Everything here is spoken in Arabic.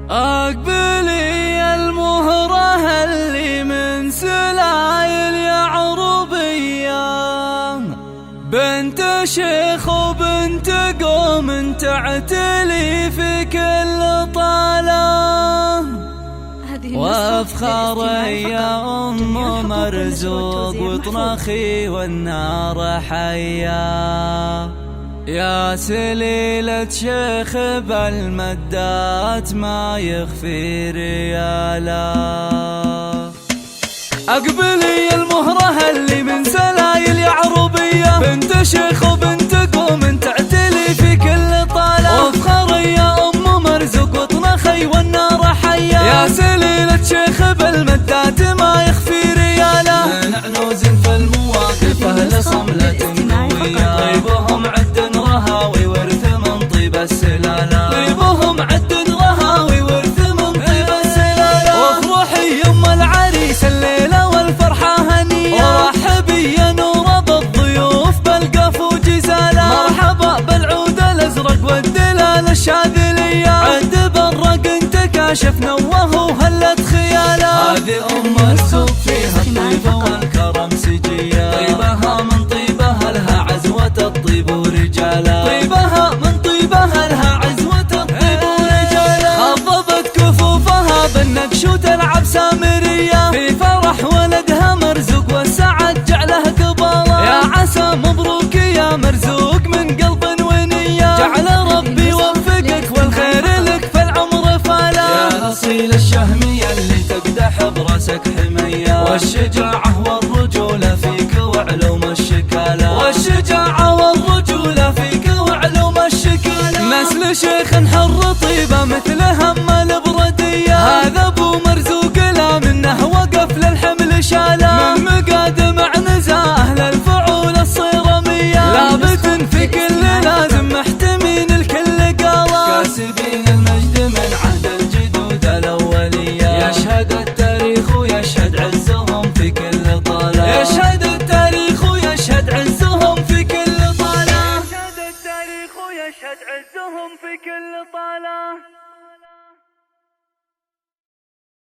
أقبلي المهرة اللي من سلايل يعربية، بنت شيخ وبنت قوم تعتلي في كل طالة، وافخر يا أم مرزوق وطنخي والنار حيا، يا سليلة شيخ بالمدات ما يخفي ريالا. أقبلي المهرة اللي من سلايل يعربية، بنت شيخ وبنت قوم تعتلي في كل طالة، وافخر يا أم مرزوق وطنخي والنار حيا، يا سليلة شيخ بالمدات ما يخفي ريالا. من عنوز في المواقف أهل صملة قوية، طيبهم عد رهاوي ورث من طيب السلالة، طيبهم عد رهاوي ورث من طيب السلالة. وافرحي يم العريس الليلة والفرحة هنية، ورحبي يا نور بالضيوف بالقف وجزالة، مرحبا بالعود الأزرق والدلال الشاذلية، عد برق انت كاشف نوه وهلت خياله. هذه أم السوق فيها الطيبة والكرم سجية، طيبها من طيبها لها عزوة الطيب ورجاله، طيبها من طيبها لها عزوة الطيب ورجاله. خضبت كفوفها بالنقش وتلعب سامرية، في فرح ولدها مرزوق والسعد جعله قباله، يا عسى مبروك يا مرزوق من قلب ونية، جعل ربي يوفقك والخير لك في العمر فالا. يا أصيل الشهمية اللي تقدح براسك حمية، والشجاعة والرجولة فيك وعلوم الشكالة، والشجاعة والرجولة فيك وعلوم الشكالة. نسل شيخ حر طيبة مثل هم البردية، هذا ابو مرزوق لا منه وقف للحمل شاله، من مقادم عنزاه للفعول الصيرمية، لابت في كل لازم محتمين الكل قاله، كاسبين المجد من عهد الجدود الأولية، يشهد التاريخ ويشهد عزهم في كل طالة، يشهد التاريخ ويشهد عزهم في كل طالة، يشهد التاريخ ويشهد عزهم في كل طالة.